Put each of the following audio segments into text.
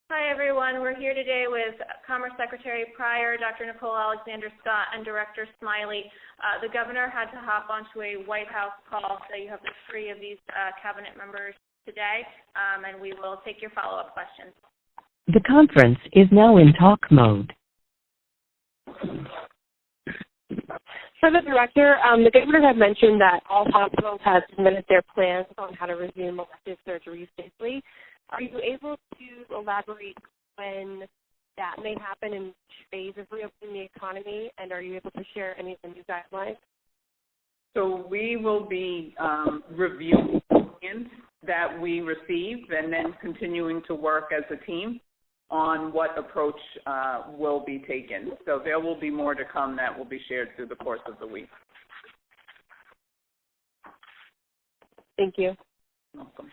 Hi, everyone. We're here today with Commerce Secretary Pryor, Dr. Nicole Alexander Scott, and Director Smiley. The governor had to hop onto a White House call, so you have the three of these cabinet members today, and we will take your follow-up questions. The conference is now in talk mode. For the Director, the governor had mentioned that all hospitals have submitted their plans on how to resume elective surgery safely. Are you able to elaborate when that may happen in which phase of reopening the economy, and are you able to share any of the new guidelines? So we will be reviewing plans that we receive and then continuing to work as a team on what approach will be taken. So there will be more to come that will be shared through the course of the week. Thank you. Welcome.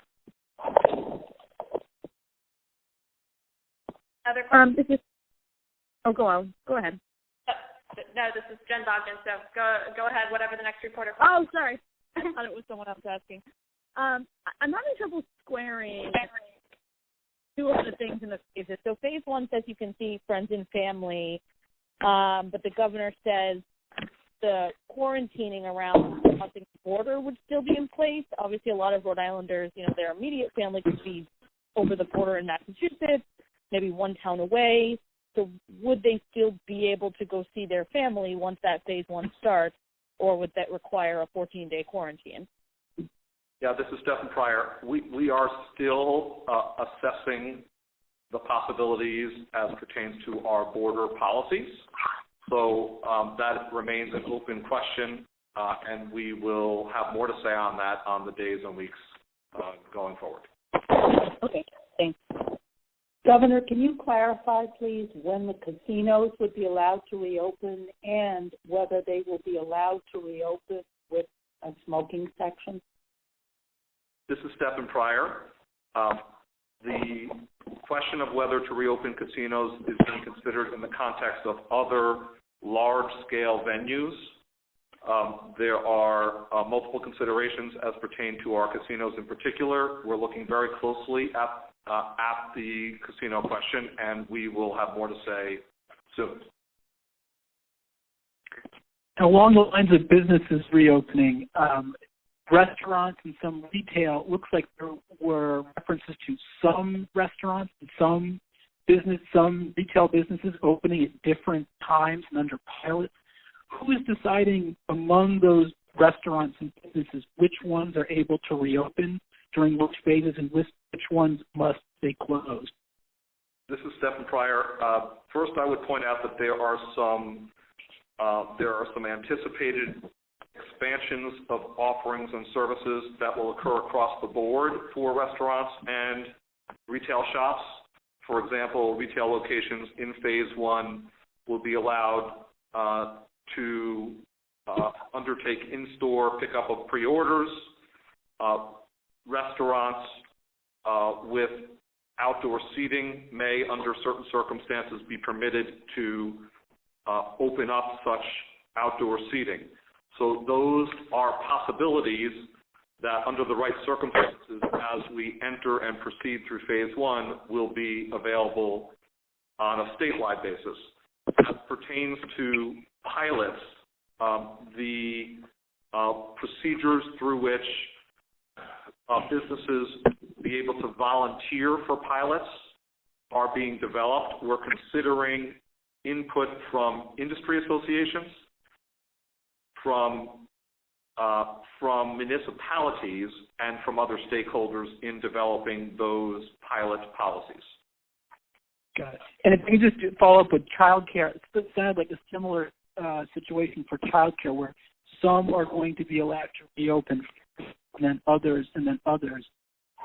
Other questions? Go on. Go ahead. No, this is Jen Bogdan, so go ahead, whatever the next reporter. Oh, sorry. I thought it was someone else asking. I'm having trouble squaring two of the things in the phases. So phase one says you can see friends and family, but the governor says the quarantining around crossing the border would still be in place. Obviously, a lot of Rhode Islanders, their immediate family could be over the border in Massachusetts, maybe one town away. So would they still be able to go see their family once that phase one starts, or would that require a 14-day quarantine? Yeah, this is Stephen Pryor. We are still assessing the possibilities as pertains to our border policies. So that remains an open question, and we will have more to say on that on the days and weeks going forward. Okay, thanks. Governor, can you clarify, please, when the casinos would be allowed to reopen and whether they will be allowed to reopen with a smoking section? This is Stephen Pryor. The question of whether to reopen casinos is being considered in the context of other large-scale venues. There are multiple considerations as pertain to our casinos in particular. We're looking very closely at the casino question, and we will have more to say soon. Along the lines of businesses reopening, restaurants and some retail, looks like there were references to some restaurants and some retail businesses opening at different times and under pilots. Who is deciding among those restaurants and businesses which ones are able to reopen during which phases and which ones must stay closed? This is Stephen Pryor. First, I would point out that there are some anticipated expansions of offerings and services that will occur across the board for restaurants and retail shops. For example, retail locations in phase one will be allowed to undertake in-store pickup of pre-orders. Restaurants with outdoor seating may, under certain circumstances, be permitted to open up such outdoor seating. So those are possibilities that, under the right circumstances, as we enter and proceed through phase one, will be available on a statewide basis. As pertains to pilots, the procedures through which businesses be able to volunteer for pilots are being developed. We're considering input from industry associations, from municipalities, and from other stakeholders in developing those pilot policies. Got it. And if I can just follow up with child care, it sounded like a similar situation for child care where some are going to be allowed to reopen and then others.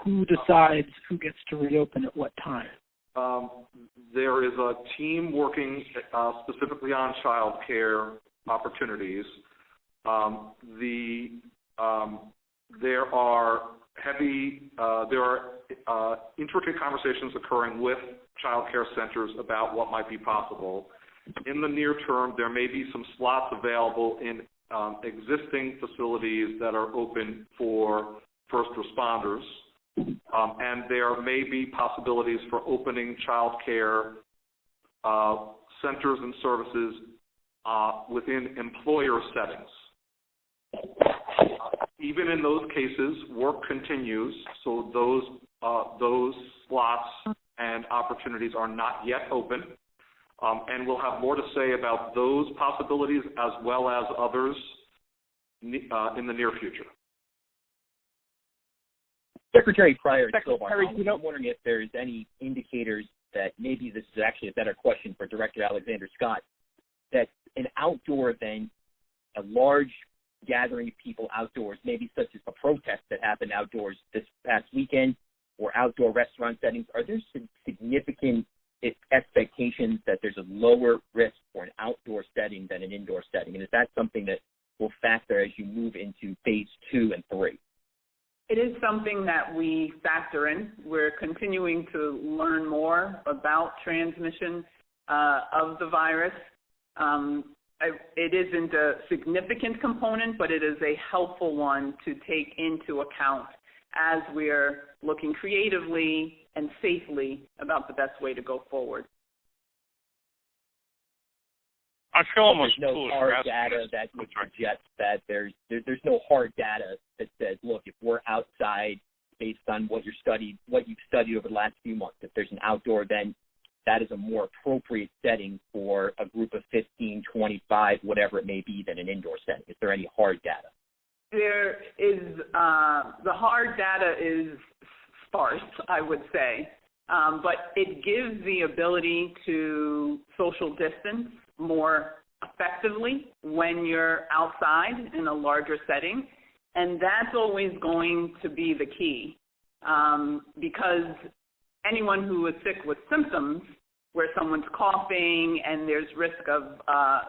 Who decides who gets to reopen at what time? There is a team working specifically on child care opportunities. There are intricate conversations occurring with child care centers about what might be possible. In the near term, there may be some slots available in existing facilities that are open for first responders. and there may be possibilities for opening child care centers and services within employer settings. Even in those cases, work continues, so those slots and opportunities are not yet open, and we'll have more to say about those possibilities as well as others in the near future. Secretary Pryor, I'm wondering if there's any indicators that maybe this is actually a better question for Director Alexander Scott, that an outdoor event, a large gathering of people outdoors, maybe such as a protest that happened outdoors this past weekend, or outdoor restaurant settings, are there significant expectations that there's a lower risk for an outdoor setting than an indoor setting? And is that something that will factor as you move into phase 2 and 3? It is something that we factor in. We're continuing to learn more about transmission of the virus. It isn't a significant component, but it is a helpful one to take into account as we're looking creatively and safely about the best way to go forward. I feel almost there's no hard data that would suggest that there's no hard data that says, look, if we're outside based on what you've studied over the last few months, if there's an outdoor event, that is a more appropriate setting for a group of 15, 25, whatever it may be, than an indoor setting. Is there any hard data? There is, the hard data is sparse, I would say, but it gives the ability to social distance more effectively when you're outside in a larger setting, and that's always going to be the key, because anyone who is sick with symptoms where someone's coughing and there's risk of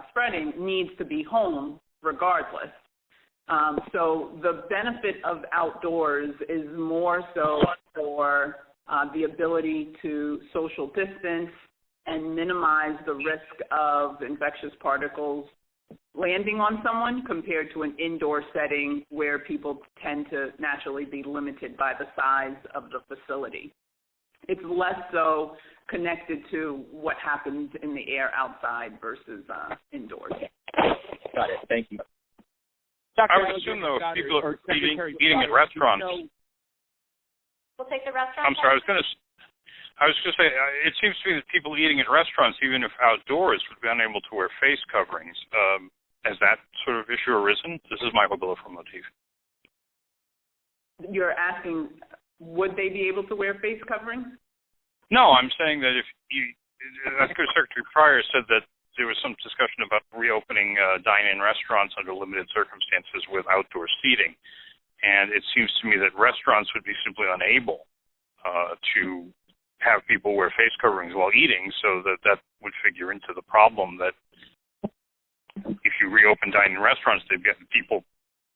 spreading needs to be home regardless. So the benefit of outdoors is more so for the ability to social distance and minimize the risk of infectious particles landing on someone compared to an indoor setting where people tend to naturally be limited by the size of the facility. It's less so connected to what happens in the air outside versus indoors. Got it. Thank you. I would assume, though, if people are eating at restaurants. We'll take the restaurant. I'm sorry, I was going to say, it seems to me that people eating at restaurants, even if outdoors, would be unable to wear face coverings. Has that sort of issue arisen? This is Michael Biller from Motif. You're asking, would they be able to wear face coverings? No, I'm saying that if you, I think Secretary Pryor said that there was some discussion about reopening dine-in restaurants under limited circumstances with outdoor seating. And it seems to me that restaurants would be simply unable to have people wear face coverings while eating, so that would figure into the problem that if you reopen dine-in restaurants, people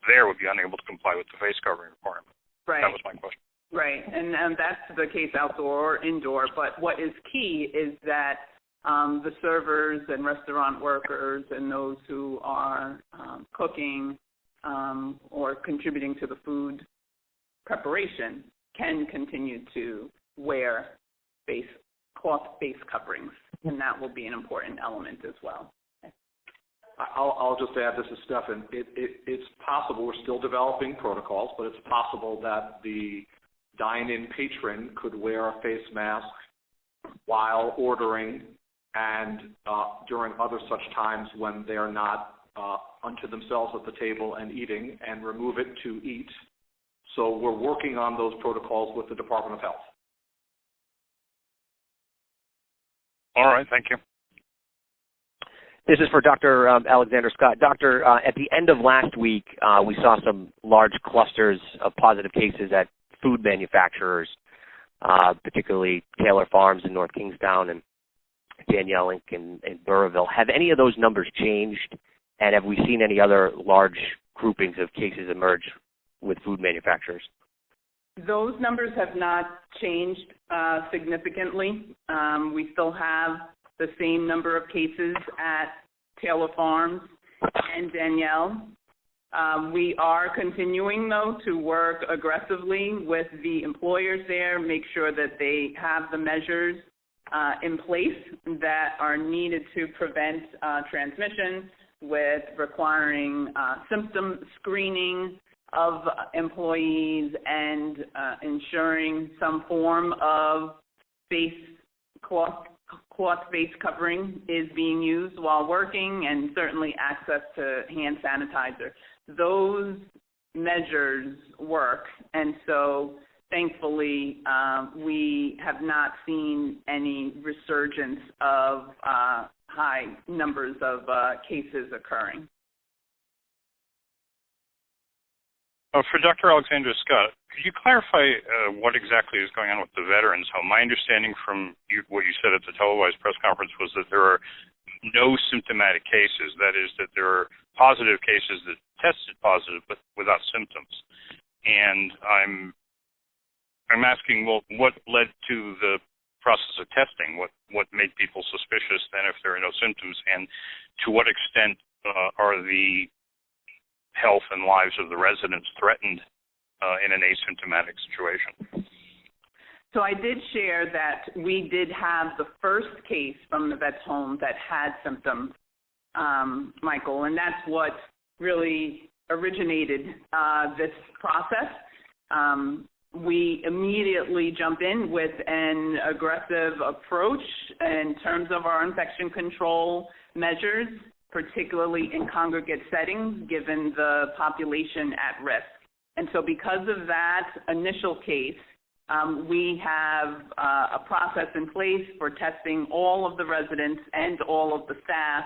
there would be unable to comply with the face covering requirement. Right. That was my question. Right, and that's the case outdoor or indoor, but what is key is that the servers and restaurant workers and those who are cooking or contributing to the food preparation can continue to wear cloth face coverings, and that will be an important element as well. I'll just add, this is Stefan. It's possible, we're still developing protocols, but it's possible that the dine-in patron could wear a face mask while ordering and during other such times when they're not unto themselves at the table and eating, and remove it to eat. So we're working on those protocols with the Department of Health. All right, thank you. This is for Dr. Alexander Scott. Doctor, at the end of last week, we saw some large clusters of positive cases at food manufacturers, particularly Taylor Farms in North Kingstown and Danielle Inc. in Burrillville. Have any of those numbers changed, and have we seen any other large groupings of cases emerge with food manufacturers? Those numbers have not changed significantly. We still have the same number of cases at Taylor Farms and Danielle. We are continuing, though, to work aggressively with the employers there, make sure that they have the measures in place that are needed to prevent transmission, with requiring symptom screening of employees and ensuring some form of cloth face covering is being used while working, and certainly access to hand sanitizer. Those measures work, and so thankfully we have not seen any resurgence of high numbers of cases occurring. For Dr. Alexander Scott, could you clarify what exactly is going on with the Veterans Home? My understanding from what you said at the televised press conference was that there are no symptomatic cases. That is, that there are positive cases that tested positive but without symptoms. And I'm asking, well, what led to the process of testing? What made people suspicious then if there are no symptoms? And to what extent are the health and lives of the residents threatened in an asymptomatic situation? So I did share that we did have the first case from the vet's home that had symptoms, Michael, and that's what really originated this process. We immediately jump in with an aggressive approach in terms of our infection control measures, particularly in congregate settings, given the population at risk. And so because of that initial case, we have a process in place for testing all of the residents and all of the staff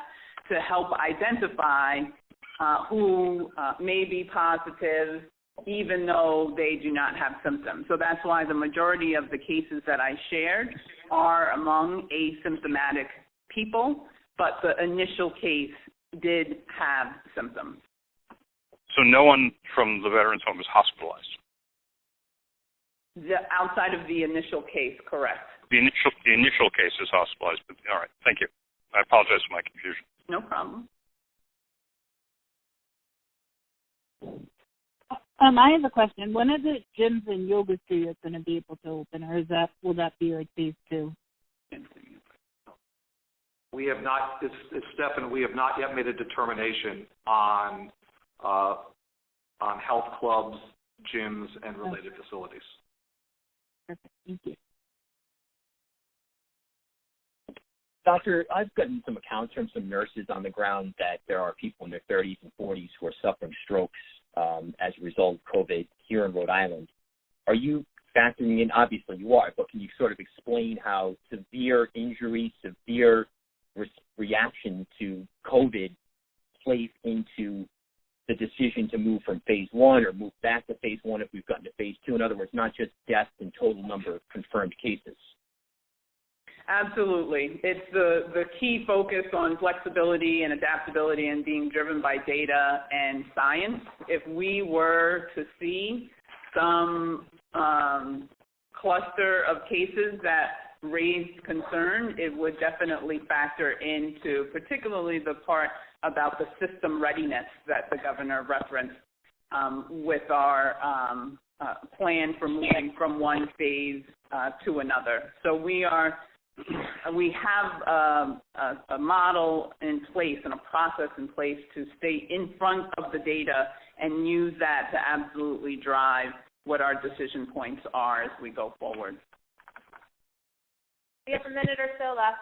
to help identify who may be positive even though they do not have symptoms. So that's why the majority of the cases that I shared are among asymptomatic people, but the initial case did have symptoms. So no one from the Veterans Home is hospitalized? Outside of the initial case, correct. The initial case is hospitalized, but all right, thank you. I apologize for my confusion. No problem. I have a question. When are the gyms and yoga studios going to be able to open, or will that be like phase 2? We have not, it's Stefan, we have not yet made a determination on health clubs, gyms, and related facilities. Perfect. Thank you. Doctor, I've gotten some accounts from some nurses on the ground that there are people in their 30s and 40s who are suffering strokes as a result of COVID here in Rhode Island. Are you factoring in, obviously you are, but can you sort of explain how severe injury, severe reaction to COVID plays into the decision to move from phase 1 or move back to phase 1 if we've gotten to phase 2? In other words, not just deaths and total number of confirmed cases. Absolutely. It's the key focus on flexibility and adaptability and being driven by data and science. If we were to see some cluster of cases that raised concern, it would definitely factor into particularly the part about the system readiness that the governor referenced with our plan for moving from one phase to another. So we have a model in place and a process in place to stay in front of the data and use that to absolutely drive what our decision points are as we go forward. We have a minute or so left.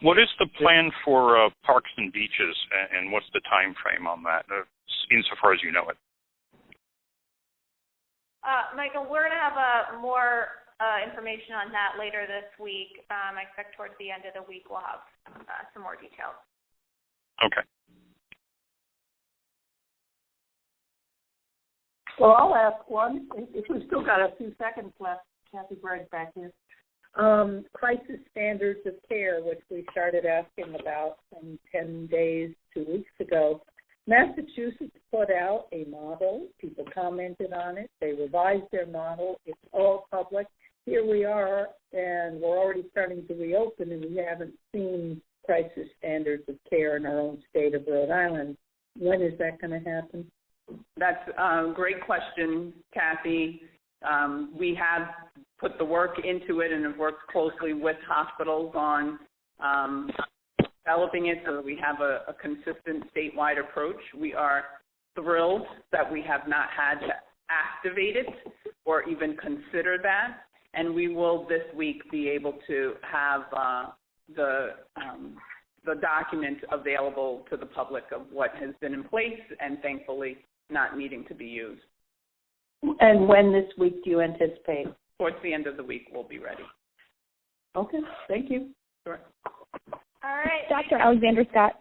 What is the plan for parks and beaches, and what's the time frame on that, insofar as you know it? Michael, we're going to have more information on that later this week. I expect towards the end of the week we'll have some more details. Okay. Well, I'll ask one. If we've still got a few seconds left, Kathy Bragg back here. Crisis standards of care, which we started asking about 10 days, 2 weeks ago. Massachusetts put out a model. People commented on it. They revised their model. It's all public. Here we are, and we're already starting to reopen, and we haven't seen crisis standards of care in our own state of Rhode Island. When is that going to happen? That's a great question, Kathy. We have put the work into it and have worked closely with hospitals on developing it so that we have a consistent statewide approach. We are thrilled that we have not had to activate it or even consider that, and we will this week be able to have the document available to the public of what has been in place and thankfully not needing to be used. And when this week do you anticipate? Towards the end of the week, we'll be ready. Okay, thank you. Sure. All right. Dr. Alexander Scott.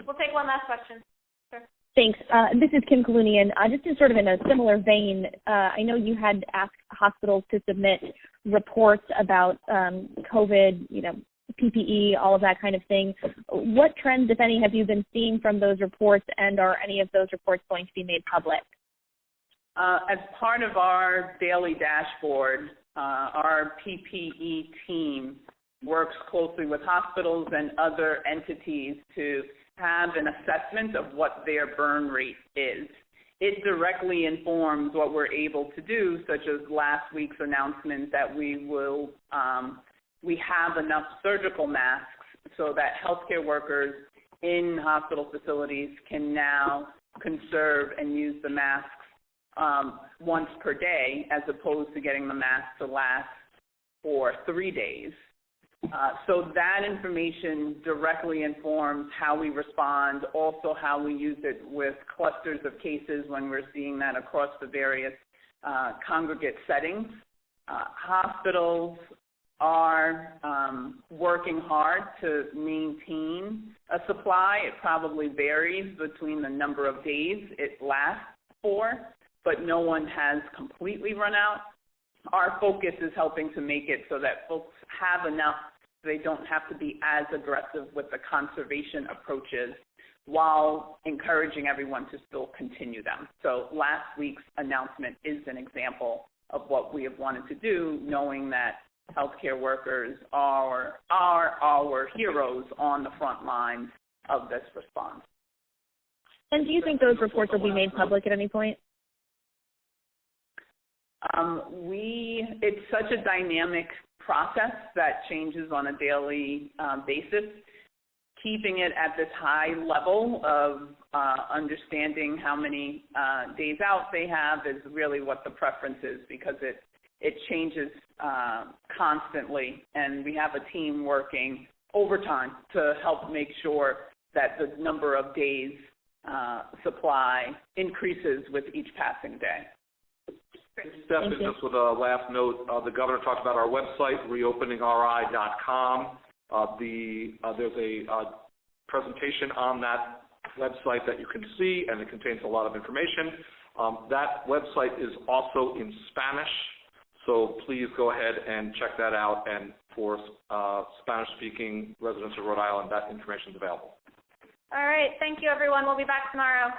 We'll take one last question. Sure. Thanks. This is Kim Kalunian. Just in sort of in a similar vein, I know you had asked hospitals to submit reports about COVID, PPE, all of that kind of thing. What trends, if any, have you been seeing from those reports, and are any of those reports going to be made public? As part of our daily dashboard, our PPE team works closely with hospitals and other entities to have an assessment of what their burn rate is. It directly informs what we're able to do, such as last week's announcement that we have enough surgical masks so that healthcare workers in hospital facilities can now conserve and use the masks once per day, as opposed to getting the mask to last for 3 days. So that information directly informs how we respond, also how we use it with clusters of cases when we're seeing that across the various congregate settings. Hospitals are working hard to maintain a supply. It probably varies between the number of days it lasts for, but no one has completely run out. Our focus is helping to make it so that folks have enough so they don't have to be as aggressive with the conservation approaches while encouraging everyone to still continue them. So last week's announcement is an example of what we have wanted to do, knowing that healthcare workers are our heroes on the front lines of this response. And do you think those reports will be made public at any point? It's such a dynamic process that changes on a daily basis. Keeping it at this high level of understanding how many days out they have is really what the preference is, because it changes constantly, and we have a team working overtime to help make sure that the number of days supply increases with each passing day. Stephanie, just with a last note, the governor talked about our website, reopeningri.com. There's a presentation on that website that you can see, and it contains a lot of information. That website is also in Spanish, so please go ahead and check that out. And for Spanish-speaking residents of Rhode Island, that information is available. All right. Thank you, everyone. We'll be back tomorrow.